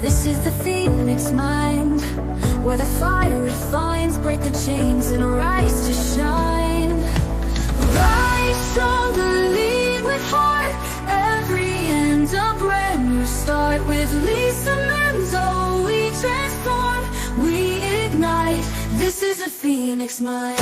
This is the Phoenix mind, where the fire refines, break the chains and rise to shine. Rise on the lead with heart, every end a brand new start. With Lisa Manzo, we transform, we ignite. This is the Phoenix mind.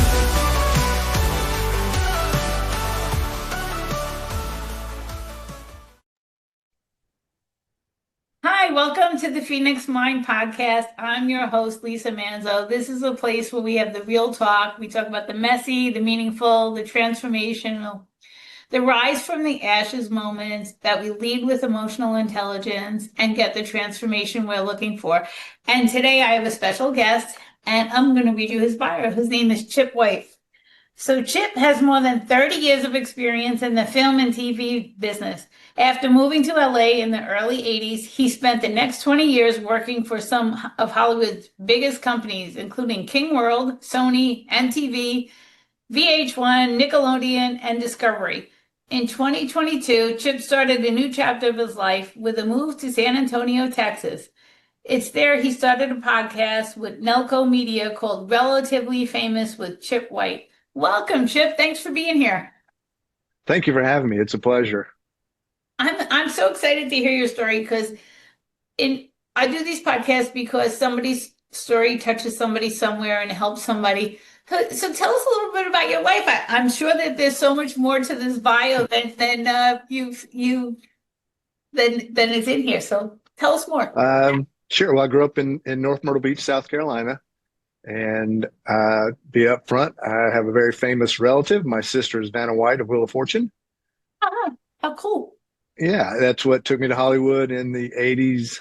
Hi, welcome to the Phoenix Mind Podcast. I'm your host, Lisa Manzo. This is a place where we have the real talk. We talk about the messy, the meaningful, the transformational, the rise from the ashes moments that we lead with emotional intelligence and get the transformation we're looking for. And today I have a special guest, and I'm going to read you his bio. His name is Chip White. So Chip has more than 30 years of experience in the film and TV business. After moving to LA in the early 80s, he spent the next 20 years working for some of Hollywood's biggest companies, including King World, Sony, MTV, VH1, Nickelodeon, and Discovery. In 2022, Chip started a new chapter of his life with a move to San Antonio, Texas. It's there he started a podcast with Nelco Media called Relatively Famous with Chip White. Welcome, Chip. Thanks for being here. Thank you for having me. It's a pleasure. I'm so excited to hear your story because I do these podcasts because somebody's story touches somebody somewhere and helps somebody. So tell us a little bit about your life. I'm sure that there's so much more to this bio than it's in here. So tell us more. Sure. Well, I grew up in North Myrtle Beach, South Carolina. And be up front, I have a very famous relative. My sister is Vanna White of Wheel of Fortune. Oh, how cool. Yeah, that's what took me to Hollywood in the 80s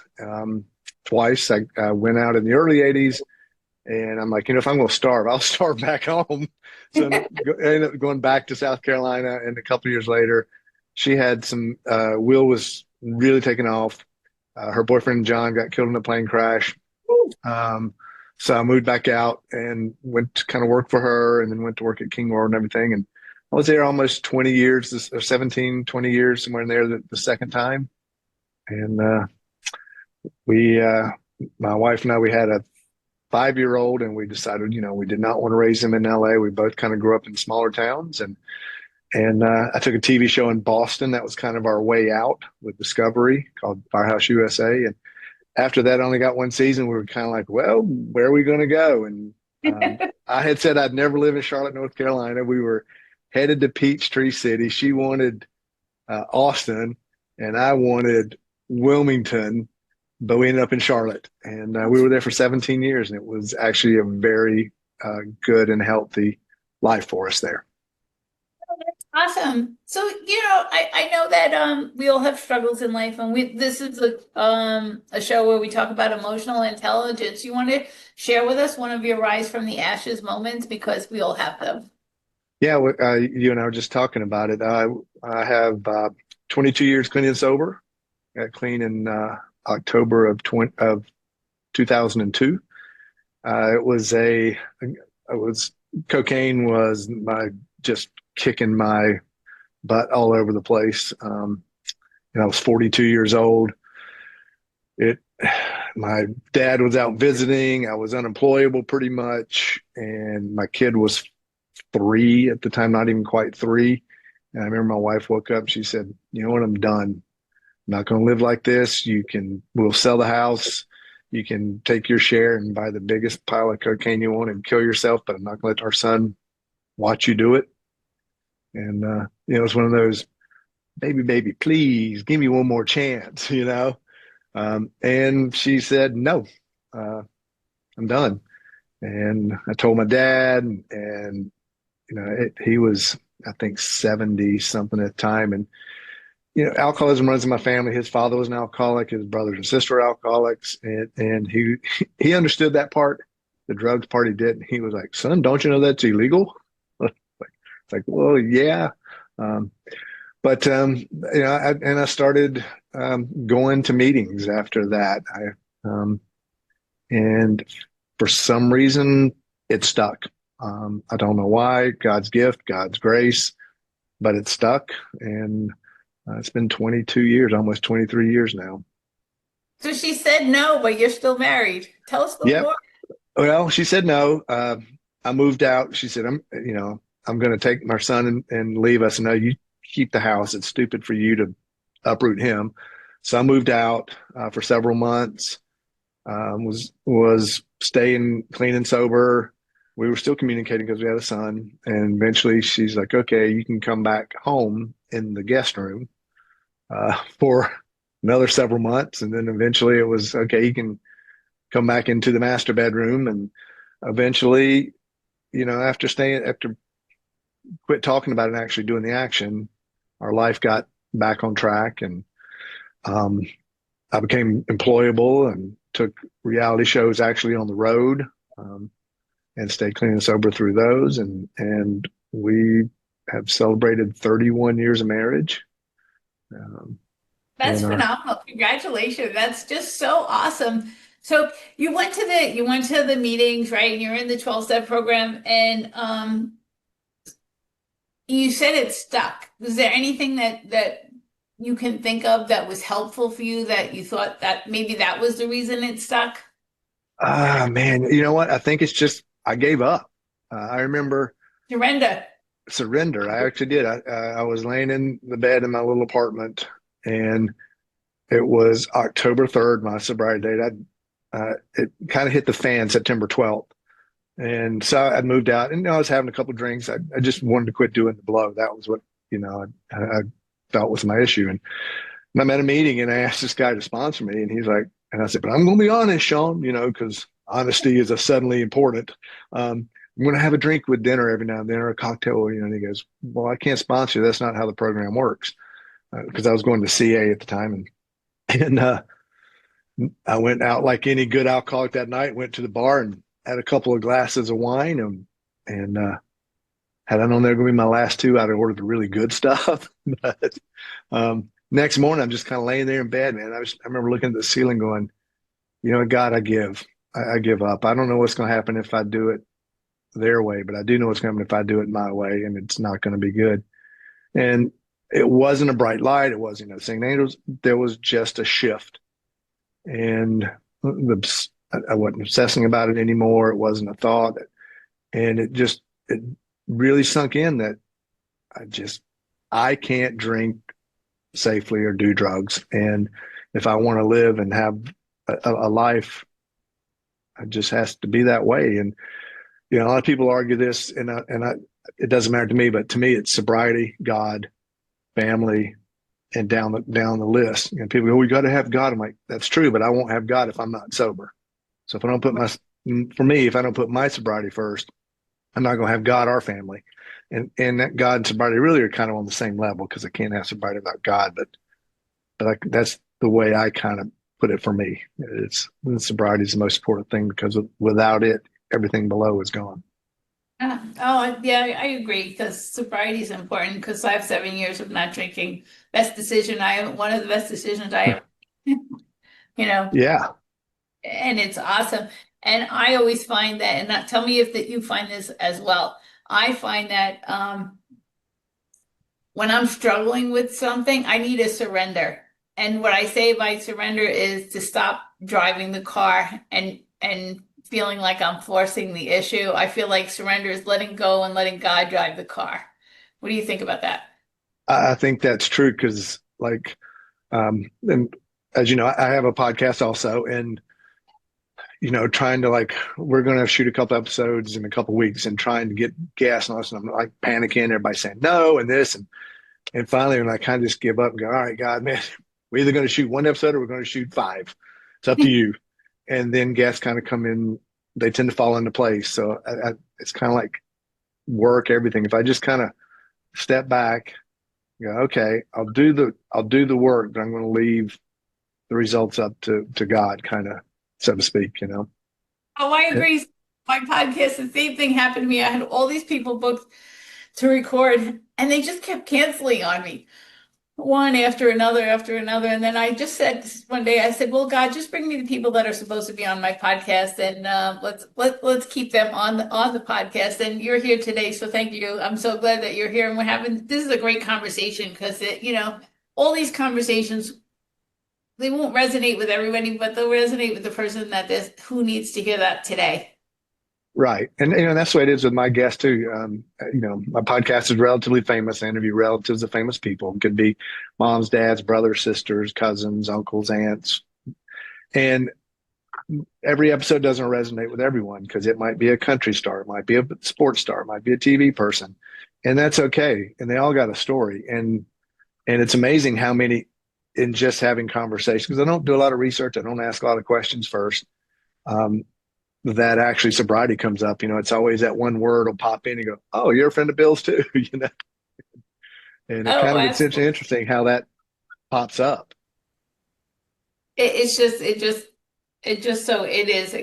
twice. I went out in the early 80s, and I'm like, if I'm going to starve, I'll starve back home. So I ended up going back to South Carolina, and a couple of years later, she had Will was really taking off. Her boyfriend, John, got killed in a plane crash. So I moved back out and went to kind of work for her, and then went to work at King World and everything. And I was there almost 20 years, or 17, 20 years, somewhere in there the second time. And my wife and I, we had a 5-year-old, and we decided, we did not want to raise him in LA. We both kind of grew up in smaller towns. And I took a TV show in Boston. That was kind of our way out with Discovery called Firehouse USA. And after that, I only got one season. We were kind of like, well, where are we going to go? And I had said I'd never live in Charlotte, North Carolina. We were headed to Peachtree City. She wanted Austin, and I wanted Wilmington, but we ended up in Charlotte. And we were there for 17 years, and it was actually a very good and healthy life for us there. Awesome. So, I know that we all have struggles in life, and this is a show where we talk about emotional intelligence. You want to share with us one of your rise from the ashes moments, because we all have them. Yeah, you and I were just talking about it. I have 22 years clean and sober. Got clean in October of 2002. Cocaine was just kicking my butt all over the place. I was 42 years old. My dad was out visiting. I was unemployable pretty much. And my kid was 3 at the time, not even quite 3. And I remember my wife woke up. She said, "You know what? I'm done. I'm not going to live like this. We'll sell the house. You can take your share and buy the biggest pile of cocaine you want and kill yourself, but I'm not going to let our son watch you do it." And, it's one of those, baby, please give me one more chance, And she said, "No, I'm done." And I told my dad, and, he was, I think, 70 something at the time. And, alcoholism runs in my family. His father was an alcoholic. His brothers and sisters were alcoholics. And he understood that part. The drugs part he didn't. He was like, "Son, don't you know that's illegal?" It's like, well, yeah. I started going to meetings after that. And for some reason, it stuck. I don't know why. God's gift, God's grace, but it stuck. And it's been 22 years, almost 23 years now. So she said no, but you're still married. Tell us the Yep. more. Well, she said no. I moved out. She said, I'm going to take my son and leave us. No, you keep the house. It's stupid for you to uproot him. So I moved out for several months. Was staying clean and sober. We were still communicating because we had a son. And eventually, she's like, "Okay, you can come back home in the guest room for another several months." And then eventually, it was okay. You can come back into the master bedroom. And eventually, after quit talking about it and actually doing the action, our life got back on track, and um, I became employable and took reality shows actually on the road, and stayed clean and sober through those. And we have celebrated 31 years of marriage. Um, That's and phenomenal. Congratulations. That's just so awesome. So you went to the meetings, right? And you're in the 12-step program, and you said it stuck. Was there anything that you can think of that was helpful for you that you thought that maybe that was the reason it stuck? man, you know what? I think it's just I gave up. I remember Surrender. surrender. I actually did. I was laying in the bed in my little apartment, and it was October 3rd, my sobriety date. It kind of hit the fan September 12th. And so I moved out, and I was having a couple of drinks. I just wanted to quit doing the blow. That was what, I felt was my issue. And I'm at a meeting, and I asked this guy to sponsor me, and he's like, and I said, but I'm going to be honest, Sean, because honesty is a suddenly important. I'm going to have a drink with dinner every now and then, or a cocktail, and he goes, well, I can't sponsor you. That's not how the program works. Because I was going to CA at the time. And I went out like any good alcoholic that night, went to the bar and had a couple of glasses of wine. And had I known they were going to be my last two, I'd have ordered the really good stuff. But next morning, I'm just kind of laying there in bed, man. I remember looking at the ceiling going, God, I give. I give up. I don't know what's going to happen if I do it their way, but I do know what's going to happen if I do it my way, and it's not going to be good. And it wasn't a bright light. It wasn't, singing angels. There was just a shift. And I wasn't obsessing about it anymore. It wasn't a thought. And it really sunk in that I can't drink safely or do drugs. And if I want to live and have a life, it just has to be that way. And, a lot of people argue this, and it doesn't matter to me, but to me, it's sobriety, God, family, and down the list. People go, "We got to have God." I'm like, that's true, but I won't have God if I'm not sober. So if I don't put if I don't put my sobriety first, I'm not going to have God or family. And that God and sobriety really are kind of on the same level, because I can't have sobriety without God. But that's the way I kind of put it for me. Sobriety is the most important thing, because without it, everything below is gone. Oh, yeah, I agree because sobriety is important because I have 7 years of not drinking. Best decision I have, one of the best decisions I have, you know, Yeah. and it's awesome. And I always find that, and tell me if that you find this as well. I find that when I'm struggling with something, I need a surrender. And what I say by surrender is to stop driving the car and feeling like I'm forcing the issue. I feel like surrender is letting go and letting God drive the car. What do you think about that? I think that's true, because and as you know, I have a podcast also, and trying to, like, we're going to shoot a couple episodes in a couple weeks, and trying to get gas and all this, and I'm like panicking, everybody saying no and this, and finally when I kind of just give up and go, all right, God, man, we're either going to shoot one episode or we're going to shoot five. It's up to you. And then gas kind of come in, they tend to fall into place. So it's kind of like work, everything. If I just kind of step back, okay, I'll do the work, but I'm going to leave the results up to God, kind of, so to speak. Oh, I agree. My podcast, the same thing happened to me. I had all these people booked to record, and they just kept canceling on me, one after another after another. And then I just said one day, I said, "Well, God, just bring me the people that are supposed to be on my podcast, and let's keep them on the podcast." And you're here today, so thank you. I'm so glad that you're here, and we're having this is a great conversation because all these conversations they won't resonate with everybody, but they'll resonate with the person who needs to hear that today. Right. And that's the way it is with my guests too. My podcast is relatively famous. I interview relatives of famous people. It could be moms, dads, brothers, sisters, cousins, uncles, aunts. And every episode doesn't resonate with everyone because it might be a country star, it might be a sports star, it might be a TV person. And that's okay. And they all got a story. And it's amazing how many, in just having conversations, because I don't do a lot of research, I don't ask a lot of questions first. That actually sobriety comes up. It's always that one word will pop in and go, "Oh, you're a friend of Bill's too," And it Oh, kind of it's absolutely. interesting how that pops up. It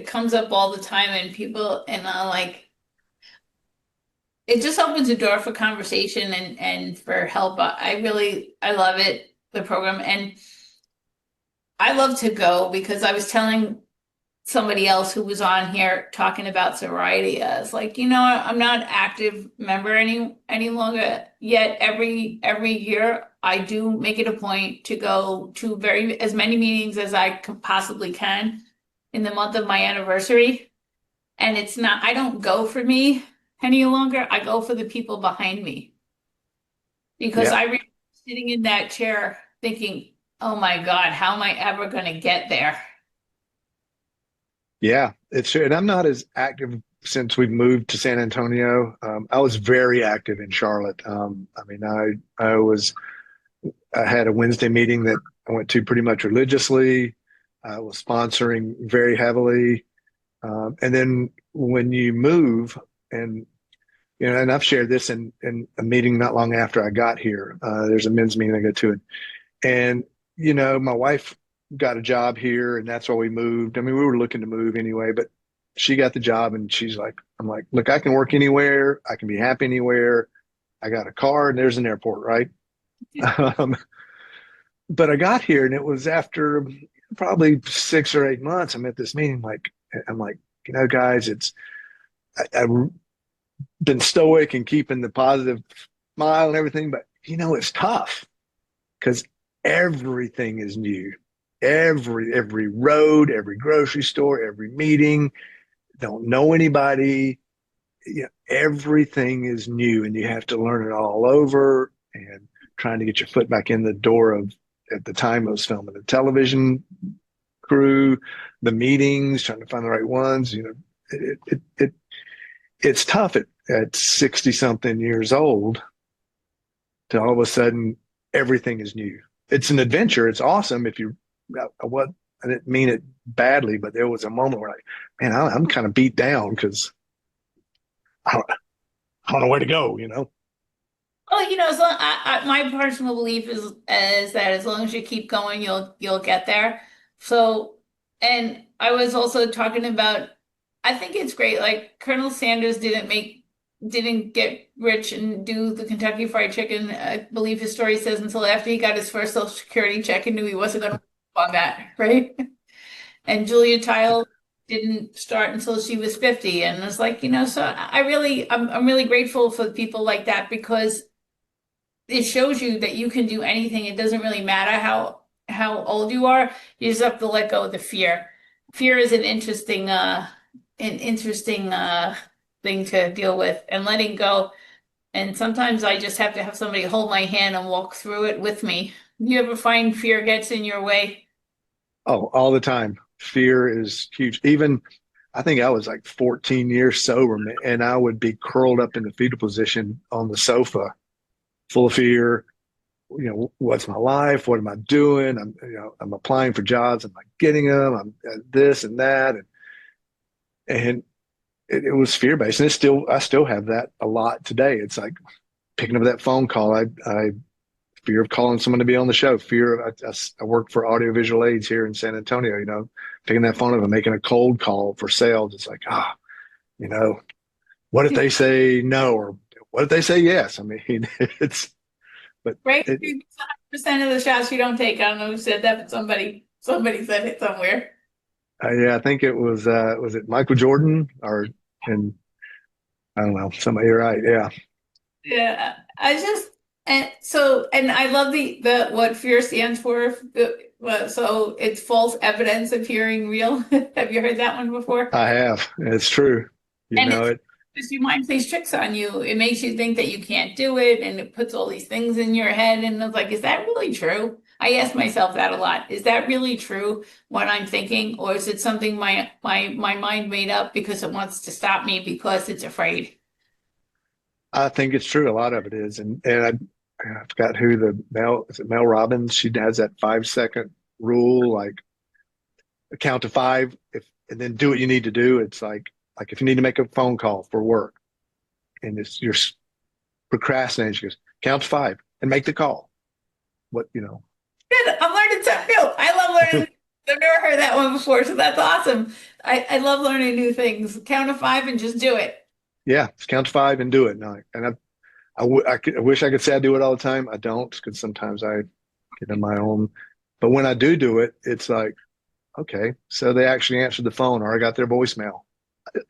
comes up all the time, and people, and it just opens a door for conversation and for help. I love it, the program. And I love to go because I was telling somebody else who was on here talking about sobriety. I was like, I'm not active member any longer yet. Every year I do make it a point to go to as many meetings as I possibly can in the month of my anniversary. And I don't go for me any longer. I go for the people behind me because Yeah. I remember sitting in that chair thinking, oh my God, how am I ever going to get there? Yeah, it's true. And I'm not as active since we've moved to San Antonio. I was very active in Charlotte. I mean, I had a Wednesday meeting that I went to pretty much religiously. I was sponsoring very heavily. And then when you move, and and I've shared this in a meeting not long after I got here. There's a men's meeting I go to, and my wife got a job here, and that's why we moved. I mean, we were looking to move anyway, but she got the job, and I'm like, look, I can work anywhere. I can be happy anywhere. I got a car, and there's an airport, right? Um, but I got here, and it was after probably 6 or 8 months. I'm at this meeting, I'm like, guys, I've been stoic and keeping the positive smile and everything, but it's tough because everything is new. Every road, every grocery store, every meeting, don't know anybody. Everything is new, and you have to learn it all over. And trying to get your foot back in the door of, at the time I was filming the television crew, the meetings, trying to find the right ones. It's tough at 60 something years old to all of a sudden everything is new. It's an adventure. It's awesome. I didn't mean it badly, but there was a moment where man, I'm kind of beat down because I don't know where to go. Well, my personal belief is that as long as you keep going, you'll get there. So, and I was also talking about, I think it's great. Like Colonel Sanders didn't get rich and do the Kentucky Fried Chicken. I believe his story says until after he got his first Social Security check and knew he wasn't going to on that, right? And Julia Child didn't start until she was 50, and it's like, so I'm really grateful for people like that because it shows you that you can do anything. It doesn't really matter how old you are. You just have to let go of the fear. Fear is an interesting thing to deal with, and letting go. And sometimes I just have to have somebody hold my hand and walk through it with me. You ever find fear gets in your way? Oh, all the time. Fear is huge. Even I think I was like 14 years sober, and I would be curled up in the fetal position on the sofa, full of fear. What's my life? What am I doing? I'm applying for jobs. I'm not getting them. I'm this and that, and it was fear based. And I still have that a lot today. It's like picking up that phone call. I fear of calling someone to be on the show. Fear of I work for audiovisual aids here in San Antonio. Picking that phone up and making a cold call for sales. It's like you know, what if they say no, or what if they say yes? I mean, it's but Right? it, 100% of the shots you don't take. I don't know who said that, but somebody said it somewhere. yeah, I think it was it Michael Jordan and I don't know, somebody. You're right. Yeah. Yeah, and I love the what fear stands for. Well, so it's false evidence appearing real. Have you heard that one before? I have. It's true. You And know it's it. just your mind plays tricks on you. It makes you think that you can't do it, and it puts all these things in your head. And it's like, is that really true? I ask myself that a lot. Is that really true what I'm thinking, or is it something my mind made up because it wants to stop me because it's afraid? I think it's true. A lot of it is, I forgot who the Mel is it Mel Robbins. She has that 5 second rule, like count to five, if and then do what you need to do. It's like if you need to make a phone call for work and you're procrastinating, she goes count to five and make the call. What you know? Good. I'm learning something new. I love learning. I've never heard that one before, so that's awesome. I love learning new things. Count to five and just do it. Yeah, just count to five and do it. No, and I wish I could say I do it all the time. I don't because sometimes I get in my own. But when I do it, it's like, okay, so they actually answered the phone or I got their voicemail.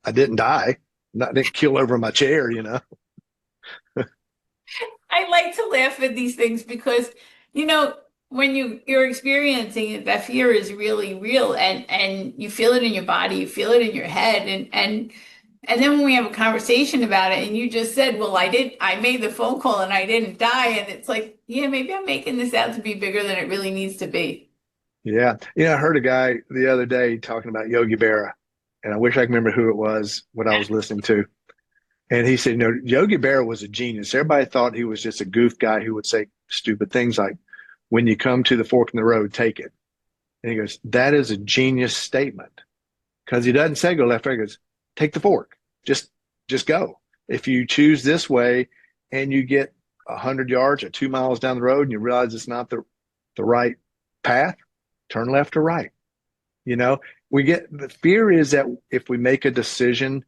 I didn't die. I didn't kill over my chair, you know? I like to laugh at these things because, you know, when you're experiencing it, that fear is really real, and you feel it in your body, you feel it in your head, and then when we have a conversation about it, and you just said, "Well, I made the phone call and I didn't die," and it's like, yeah, maybe I'm making this out to be bigger than it really needs to be. Yeah. You know, I heard a guy the other day talking about Yogi Berra, and I wish I could remember who it was, what I was listening to. And he said, you know, Yogi Berra was a genius. Everybody thought he was just a goof guy who would say stupid things like, when you come to the fork in the road, take it. And he goes, that is a genius statement because he doesn't say go left right. He goes, take the fork. Just go. If you choose this way and you get 100 yards or 2 miles down the road and you realize it's not the right path, turn left or right. You know, we get the fear is that if we make a decision,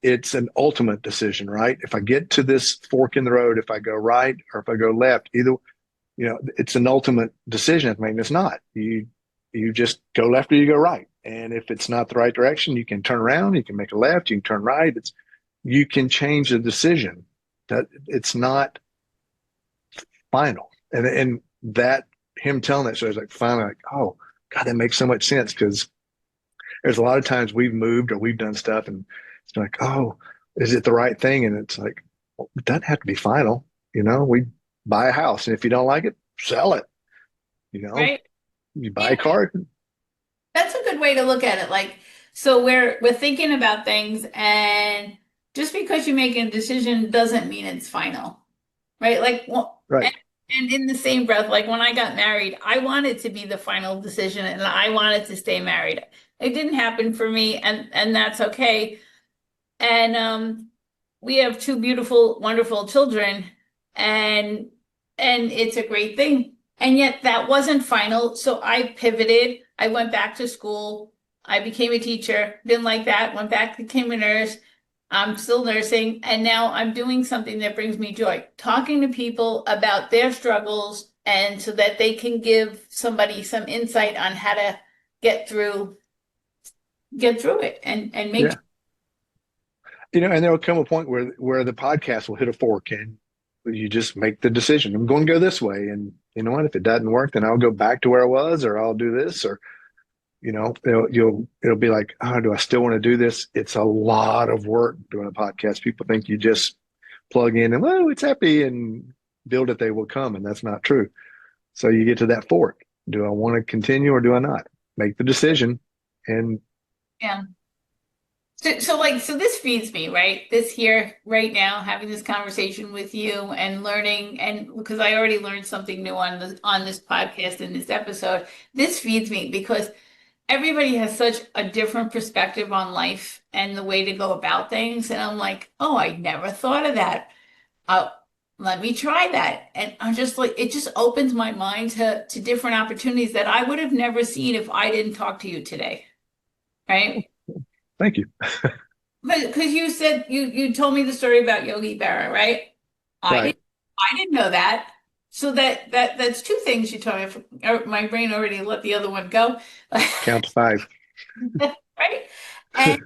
it's an ultimate decision, right? If I get to this fork in the road, if I go right or if I go left, either, you know, it's an ultimate decision. I mean, it's not. You just go left or you go right. And if it's not the right direction, you can turn around, you can make a left, you can turn right. You can change the decision. That it's not final. And that him telling that story is like finally like, oh God, that makes so much sense because there's a lot of times we've moved or we've done stuff and it's like, oh, is it the right thing? And it's like, well, it doesn't have to be final. You know, we buy a house and if you don't like it, sell it. You know, Right? you buy Yeah, a car. that's a good way to look at it. Like, so we're thinking about things, and just because you make a decision doesn't mean it's final, right? Like, well, Right. and in the same breath, like when I got married, I wanted to be the final decision, and I wanted to stay married. It didn't happen for me, and that's okay. And we have two beautiful, wonderful children, and it's a great thing. And yet that wasn't final, so I pivoted. I went back to school. I became a teacher. Didn't like that. Went back, became a nurse. I'm still nursing, and now I'm doing something that brings me joy, talking to people about their struggles, and so that they can give somebody some insight on how to get through it and make. Yeah. You know, and there will come a point where the podcast will hit a fork and you just make the decision. I'm going to go this way. And you know what? If it doesn't work, then I'll go back to where I was or I'll do this or, you know, it'll be like, oh, do I still want to do this? It's a lot of work doing a podcast. People think you just plug in and, well, it's happy and build it, they will come. And that's not true. So you get to that fork. Do I want to continue or do I not? Make the decision. And Yeah. So this feeds me, right? This here, right now, having this conversation with you and learning, and because I already learned something new on this podcast in this episode, this feeds me because everybody has such a different perspective on life and the way to go about things. And I'm like, oh, I never thought of that. Uh, Let me try that. And I'm just like, it just opens my mind to different opportunities that I would have never seen if I didn't talk to you today. Right? thank you. Because you said you told me the story about Yogi Berra, right? I Right. didn't I didn't know that. So that's two things you told me. My brain already let the other one go. Count to five. Right? And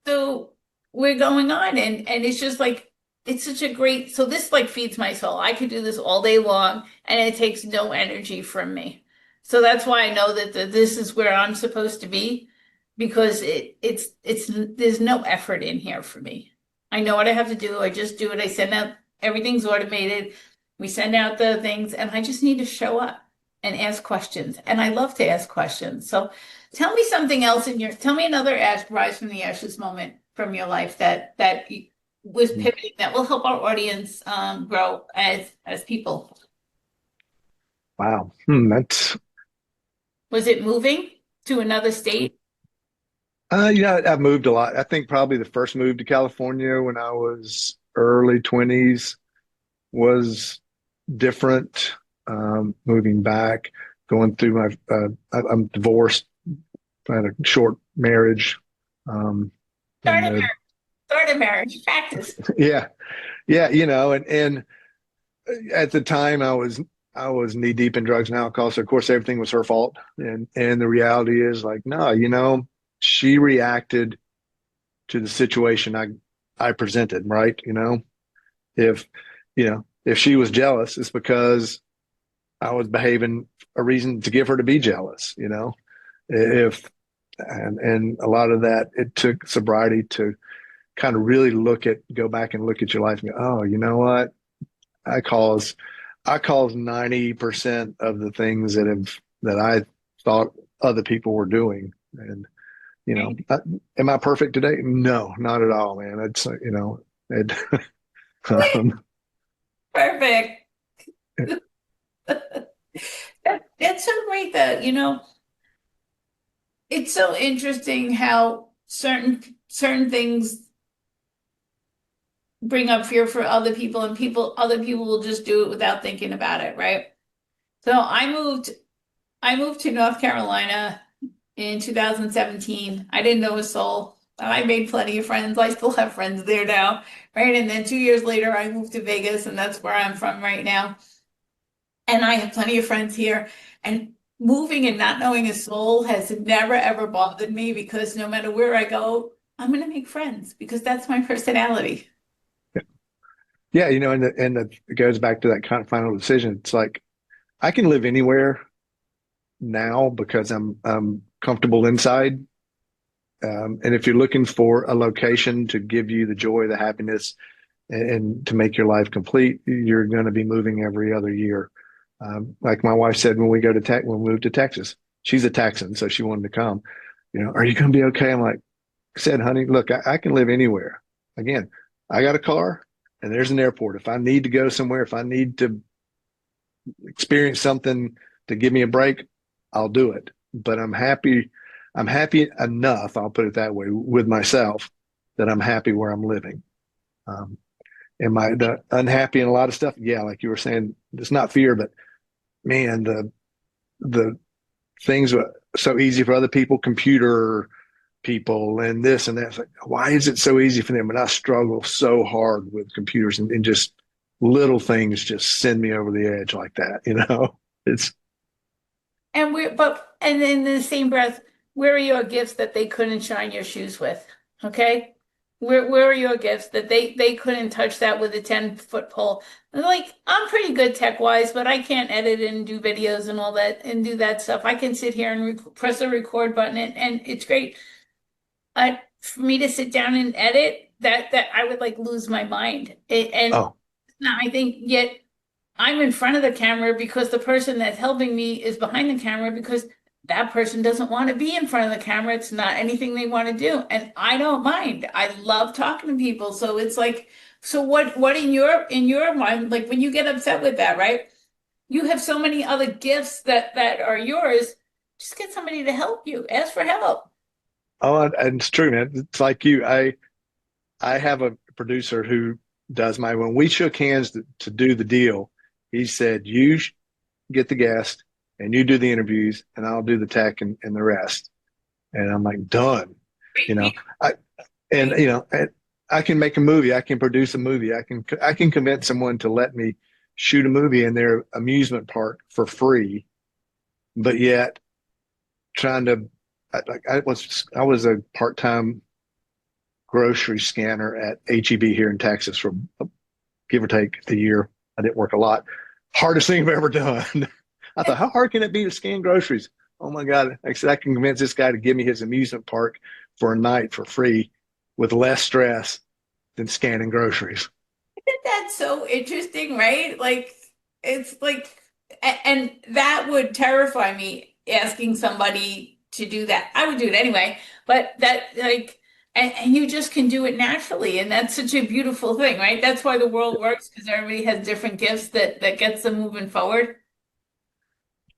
so we're going on, and it's just like it's such a great, so this like feeds my soul. I could do this all day long and it takes no energy from me. So that's why I know that this is where I'm supposed to be, because it's there's no effort in here for me. I know what I have to do. I just do it. I send out, everything's automated. We send out the things, and I just need to show up and ask questions. And I love to ask questions. So tell me something else tell me another rise from the ashes moment from your life that was pivoting, that will help our audience grow as people. Wow. That's, Was it moving to another state? I've moved a lot. I think probably the first move to California when I was early 20s was different. Moving back, going through I'm divorced. I had a short marriage. Start And a marriage. Start a marriage. Practice. yeah, yeah, and at the time I was knee deep in drugs and alcohol. So of course everything was her fault. And the reality is like, no, she reacted to the situation I presented, right? If if she was jealous, it's because I was behaving a reason to give her to be jealous, if and a lot of that, it took sobriety to kind of really go back and look at your life and go, oh, you know what? I cause I cause 90% of the things that I thought other people were doing. And, am I perfect today? No, not at all, man. It, um, Perfect. That's so great that, it's so interesting how certain things bring up fear for other people, and other people will just do it without thinking about it, right? So I moved to North Carolina in 2017. I didn't know a soul. I made plenty of friends. I still have friends there now, right? And then 2 years later, I moved to Vegas, and that's where I'm from right now. And I have plenty of friends here. And moving and not knowing a soul has never, ever bothered me, because no matter where I go, I'm going to make friends because that's my personality. yeah, it goes back to that kind of final decision. It's like I can live anywhere now because I'm comfortable inside. And if you're looking for a location to give you the joy, the happiness, and to make your life complete, you're going to be moving every other year. Like my wife said, when we moved to Texas, she's a Texan, so she wanted to come. Are you going to be okay? I'm like, I said, honey, look, I can live anywhere. Again, I got a car and there's an airport. If I need to go somewhere, if I need to experience something to give me a break, I'll do it. But I'm happy. I'm happy enough, I'll put it that way, with myself, that I'm happy where I'm living. Am I unhappy in a lot of stuff? Yeah, like you were saying, it's not fear, but man, the things are so easy for other people, computer people and this and that. It's like, why is it so easy for them? And I struggle so hard with computers, and just little things just send me over the edge like that. It's And in the same breath, where are your gifts that they couldn't shine your shoes with? Okay? Where are your gifts that they couldn't touch that with a 10-foot pole? Like, I'm pretty good tech wise, but I can't edit and do videos and all that and do that stuff. I can sit here and press a record button, and it's great. For me to sit down and edit, that I would like lose my mind. And oh now I think, yet I'm in front of the camera because the person that's helping me is behind the camera, because that person doesn't want to be in front of the camera. It's not anything they want to do. And I don't mind. I love talking to people. So it's like, so what in your mind, like when you get upset with that, right? You have so many other gifts that are yours. Just get somebody to help you. Ask for help. oh, and it's true, man. It's like you. I have a producer who does when we shook hands to do the deal, he said, you get the guest and you do the interviews and I'll do the tech and the rest. And I'm like, done. You know, I, and I can make a movie. I can produce a movie. I can convince someone to let me shoot a movie in their amusement park for free, but yet trying to, I was a part-time grocery scanner at HEB here in Texas for give or take a year. I didn't work a lot. Hardest thing I've ever done. I thought, how hard can it be to scan groceries? Oh my God. I said, I can convince this guy to give me his amusement park for a night for free with less stress than scanning groceries. Isn't that so interesting, right? Like, it's like, and that would terrify me asking somebody to do that. I would do it anyway, but that, like, and you just can do it naturally. And that's such a beautiful thing, right? That's why the world works because everybody has different gifts that gets them moving forward.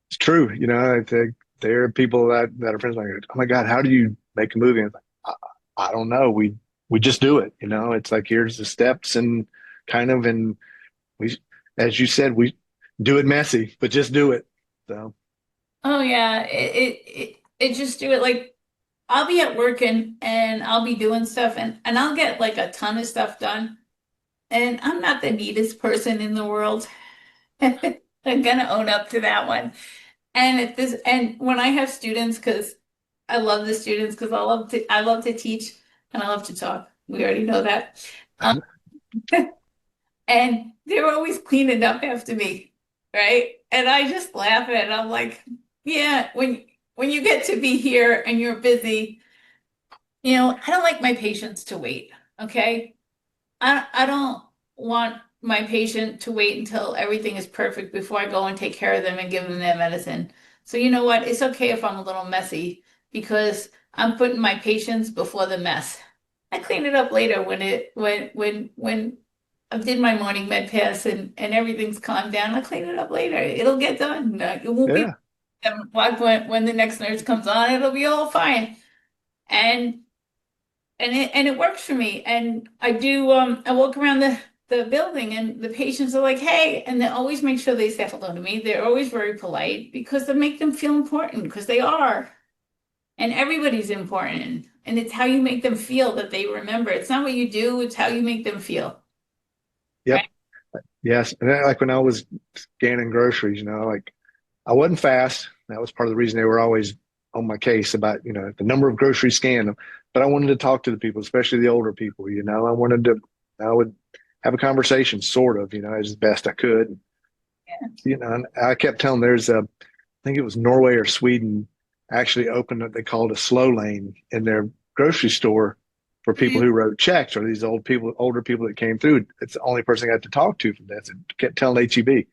It's true. I think there are people that are friends like, oh my God, how do you make a movie? And I don't know. We just do it. It's like, here's the steps and and we, as you said, we do it messy, but just do it. So Oh yeah, it just do it like I'll be at work and I'll be doing stuff and I'll get like a ton of stuff done. And I'm not the neatest person in the world. I'm gonna own up to that one. And when I have students, because I love the students, because I love to teach and I love to talk. We already know that. Um, and they're always cleaning up after me, right? And I just laugh at it. I'm like, yeah, when you get to be here and you're busy, I don't like my patients to wait. Okay. I don't want my patient to wait until everything is perfect before I go and take care of them and give them their medicine. So you know what? It's okay if I'm a little messy because I'm putting my patients before the mess. I clean it up later when I did my morning med pass and everything's calmed down. I clean it up later. It'll get done. It won't be yeah, 7 o'clock when the next nurse comes on. It'll be all fine. And and it works for me. And I walk around the building and the patients are like, hey, and they always make sure they say hello to me. They're always very polite because they make them feel important because they are. And everybody's important. And it's how you make them feel that they remember. It's not what you do, it's how you make them feel. yep, Right? yes. And then, like when I was scanning groceries, like I wasn't fast. That was part of the reason they were always on my case about, the number of groceries scanned. But I wanted to talk to the people, especially the older people. I would have a conversation, sort of, as best I could. And I kept telling I think it was Norway or Sweden, actually opened what they called a slow lane in their grocery store for people Mhm. who wrote checks or these older people that came through. It's the only person I got to talk to from this. And kept telling HEB,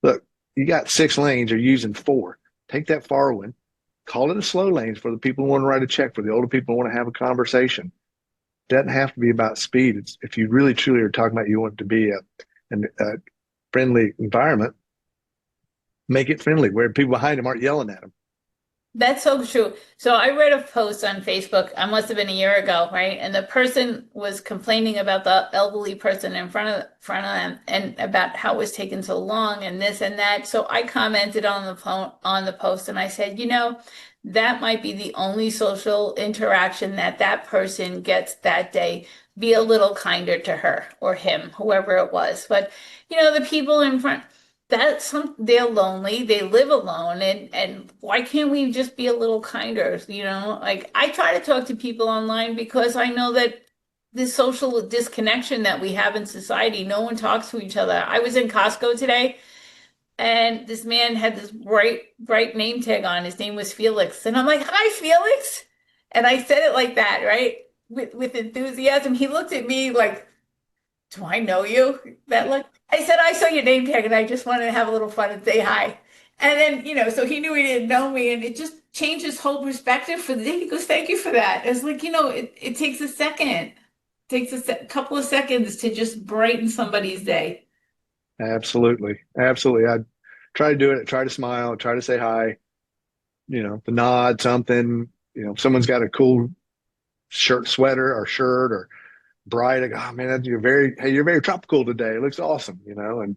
look, you got 6 lanes, you're using 4. Take that far one, call it a slow lane for the people who want to write a check, for the older people who want to have a conversation. It doesn't have to be about speed. It's if you really truly are talking about you want it to be a friendly environment, make it friendly where people behind them aren't yelling at them. That's so true. So I read a post on Facebook, I must have been a year ago, right? And the person was complaining about the elderly person in front of them and about how it was taking so long and this and that. So I commented on the phone on the post and I said, that might be the only social interaction that that person gets that day. Be a little kinder to her or him, whoever it was. But the people in front they're lonely, they live alone, and why can't we just be a little kinder, like I try to talk to people online because I know that this social disconnection that we have in society, no one talks to each other. I was in Costco today and this man had this bright name tag on. His name was Felix, and I'm like, hi Felix, and I said it like that, right, with enthusiasm. He looked at me like, do I know you? That look. I said, I saw your name tag and I just wanted to have a little fun and say hi. And then, so he knew he didn't know me and it just changed his whole perspective for the day. He goes, thank you for that. It's like, it takes a second. It takes couple of seconds to just brighten somebody's day. Absolutely. Absolutely. I try to do it. I try to smile, try to say hi, the nod, something, if someone's got a cool sweater or shirt or bright, I go, oh man, you're very tropical today. It looks awesome, and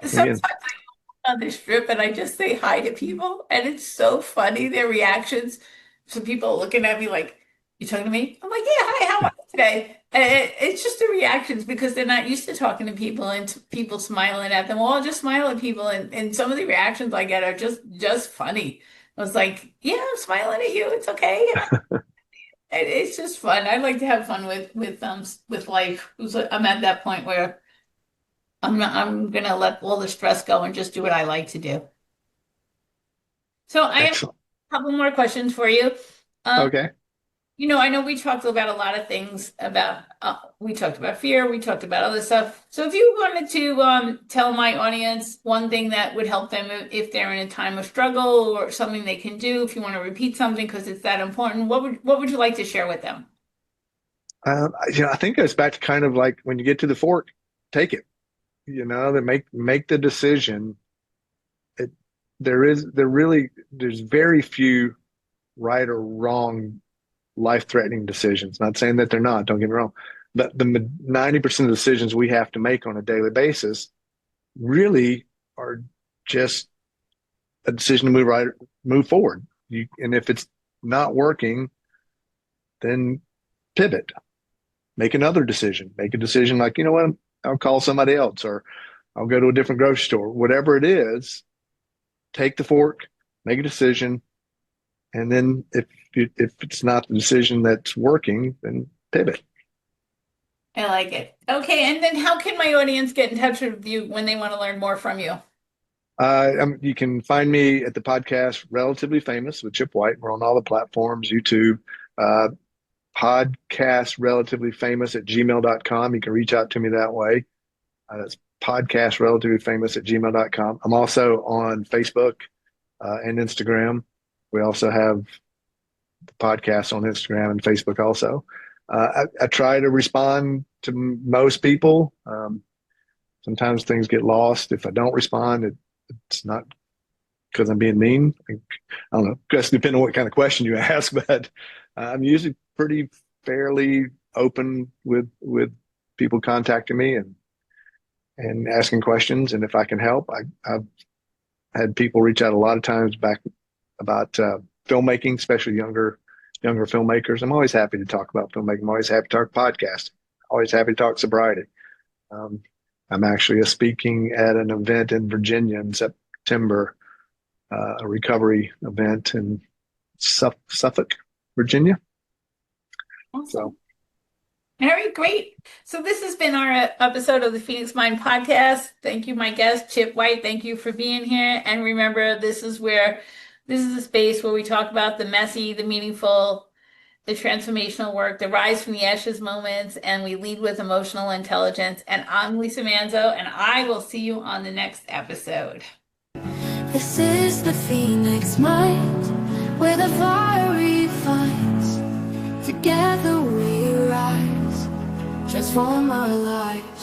Sometimes again, on this trip and I just say hi to people and it's so funny, their reactions. Some people are looking at me like, you talking to me? I'm like, yeah, hi, how are you today? And it's just the reactions because they're not used to talking to people and people smiling at them. Well, I'll just smile at people and some of the reactions I get are just funny. I was like, yeah, I'm smiling at you. It's okay. It's just fun. I like to have fun with life. I'm at that point where I'm gonna let all the stress go and just do what I like to do. So I have Excellent. a couple more questions for you. Um, Okay. I know we talked about a lot of things about, we talked about fear, we talked about other stuff. So if you wanted to tell my audience one thing that would help them if they're in a time of struggle or something they can do, if you want to repeat something because it's that important, what would you like to share with them? I think it goes back to kind of like when you get to the fork, take it. They make the decision. It, there's very few right or wrong life-threatening decisions. Not saying that they're not, don't get me wrong, but the 90% of the decisions we have to make on a daily basis really are just a decision to move forward. And if it's not working, then pivot, make another decision, make a decision like, you know what, I'll call somebody else or I'll go to a different grocery store, whatever it is, take the fork, make a decision. And then if it's not the decision that's working, then pivot. I like it. Okay, and then how can my audience get in touch with you when they want to learn more from you? You can find me at the podcast Relatively Famous with Chip White. We're on all the platforms, YouTube, uh, podcast relatively famous at gmail.com. You can reach out to me that way. That's podcast relatively famous at gmail.com. I'm also on Facebook and Instagram. We also have the podcast on Instagram and Facebook also. I try to respond to most people. Sometimes things get lost. If I don't respond, it's not because I'm being mean. I don't know. Just depending on what kind of question you ask, but I'm usually pretty fairly open with people contacting me and asking questions. And if I can help, I've had people reach out a lot of times back about filmmaking, especially younger filmmakers. I'm always happy to talk about filmmaking. I'm always happy to talk podcasting. Always happy to talk sobriety. I'm actually speaking at an event in Virginia in September, a recovery event in Suffolk, Virginia. Awesome. So, Very great. So this has been our episode of the Phoenix Mind podcast. Thank you, my guest, Chip White. Thank you for being here. And remember, this is a space where we talk about the messy, the meaningful, the transformational work, the rise from the ashes moments, and we lead with emotional intelligence. And I'm Lisa Manzo, and I will see you on the next episode. This is the Phoenix Mind, where the fire refines. Together we rise, transform our lives.